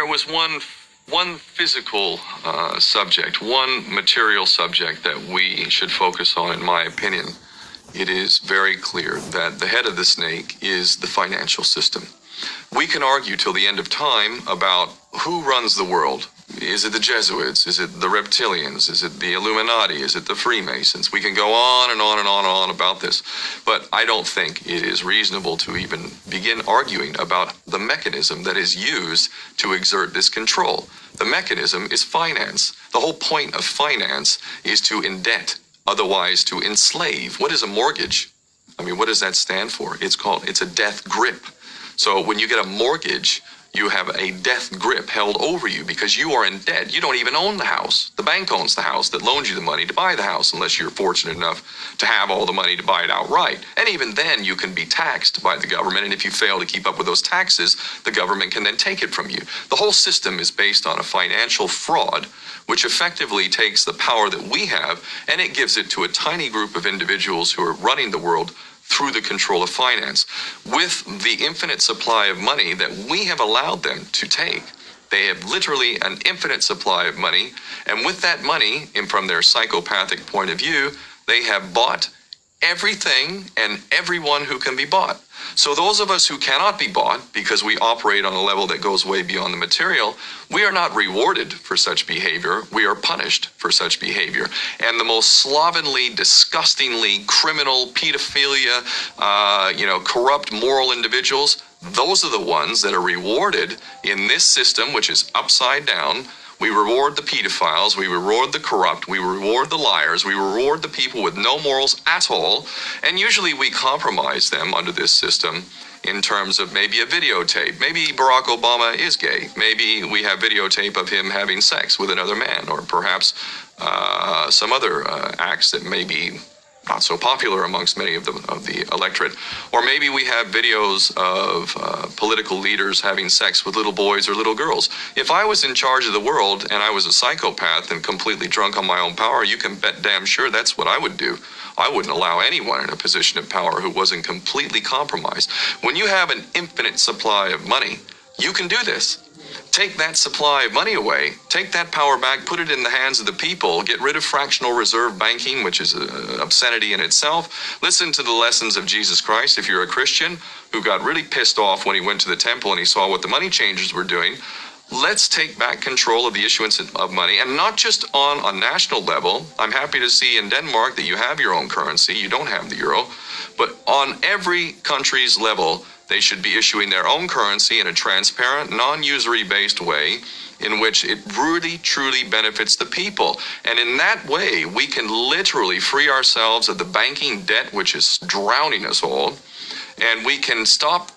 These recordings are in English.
there was one physical subject, one material subject that we should focus on, in my opinion, it is very clear that the head of the snake is the financial system. We can argue till the end of time about who runs the world. Is it the Jesuits? Is it the reptilians? Is it the Illuminati? Is it the Freemasons? We can go on and on and on and on about this. But I don't think it is reasonable to even begin arguing about the mechanism that is used to exert this control. The mechanism is finance. The whole point of finance is to indebt, otherwise to enslave. What is a mortgage? I mean, what does that stand for? It's a death grip. So when you get a mortgage, you have a death grip held over you because you are in debt. You don't even own the house. The bank owns the house that loans you the money to buy the house, unless you're fortunate enough to have all the money to buy it outright. And even then, you can be taxed by the government. And if you fail to keep up with those taxes, the government can then take it from you. The whole system is based on a financial fraud, which effectively takes the power that we have and it gives it to a tiny group of individuals who are running the world through the control of finance. With the infinite supply of money that we have allowed them to take, they have literally an infinite supply of money. And with that money, and from their psychopathic point of view, they have bought everything and everyone who can be bought. So those of us who cannot be bought because we operate on a level that goes way beyond the material, we are not rewarded for such behavior. We are punished for such behavior. And the most slovenly, disgustingly criminal, pedophilia, corrupt moral individuals, those are the ones that are rewarded in this system, which is upside down. We reward the pedophiles, we reward the corrupt, we reward the liars, we reward the people with no morals at all, and usually we compromise them under this system in terms of maybe a videotape. Maybe Barack Obama is gay. Maybe we have videotape of him having sex with another man, or perhaps some other acts that may be not so popular amongst many of the electorate. Or maybe we have videos of political leaders having sex with little boys or little girls. If I was in charge of the world and I was a psychopath and completely drunk on my own power, you can bet damn sure that's what I would do. I wouldn't allow anyone in a position of power who wasn't completely compromised. When you have an infinite supply of money, you can do this. Take that supply of money away, take that power back, put it in the hands of the people, get rid of fractional reserve banking, which is an obscenity in itself. Listen to the lessons of Jesus Christ. If you're a Christian who got really pissed off when he went to the temple and he saw what the money changers were doing, let's take back control of the issuance of money, and not just on a national level. I'm happy to see in Denmark that you have your own currency, you don't have the euro, but on every country's level, they should be issuing their own currency in a transparent, non-usury based way in which it really, truly benefits the people. And in that way, we can literally free ourselves of the banking debt, which is drowning us all. And we can stop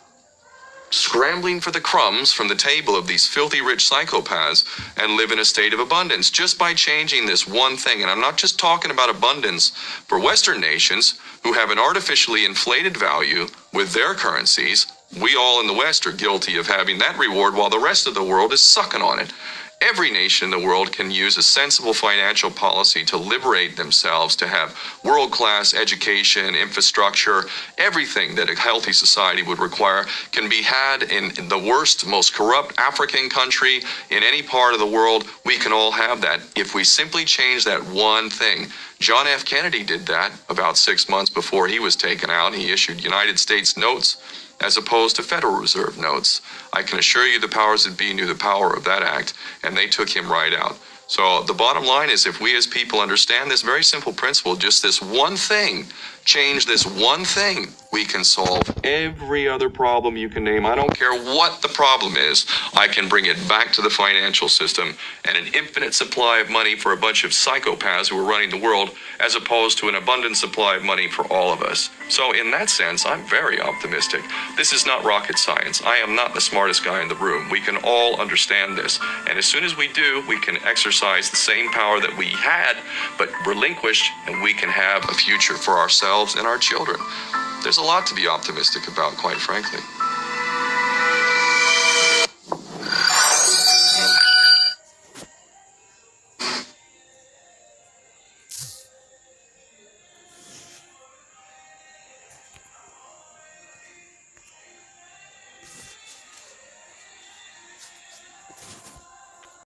scrambling for the crumbs from the table of these filthy rich psychopaths and live in a state of abundance just by changing this one thing. And I'm not just talking about abundance for Western nations who have an artificially inflated value with their currencies. We all in the West are guilty of having that reward while the rest of the world is sucking on it. Every nation in the world can use a sensible financial policy to liberate themselves, to have world-class education, infrastructure, everything that a healthy society would require can be had in the worst, most corrupt African country in any part of the world. We can all have that if we simply change that one thing. John F. Kennedy did that about 6 months before he was taken out. He issued United States notes as opposed to Federal Reserve notes. I can assure you the powers that be knew the power of that act, and they took him right out. So the bottom line is, if we as people understand this very simple principle, just this one thing, change this one thing, we can solve every other problem you can name. I don't care what the problem is. I can bring it back to the financial system and an infinite supply of money for a bunch of psychopaths who are running the world, as opposed to an abundant supply of money for all of us. So in that sense, I'm very optimistic. This is not rocket science. I am not the smartest guy in the room. We can all understand this. And as soon as we do, we can exercise the same power that we had, but relinquished, and we can have a future for ourselves and our children. There's a lot to be optimistic about, quite frankly.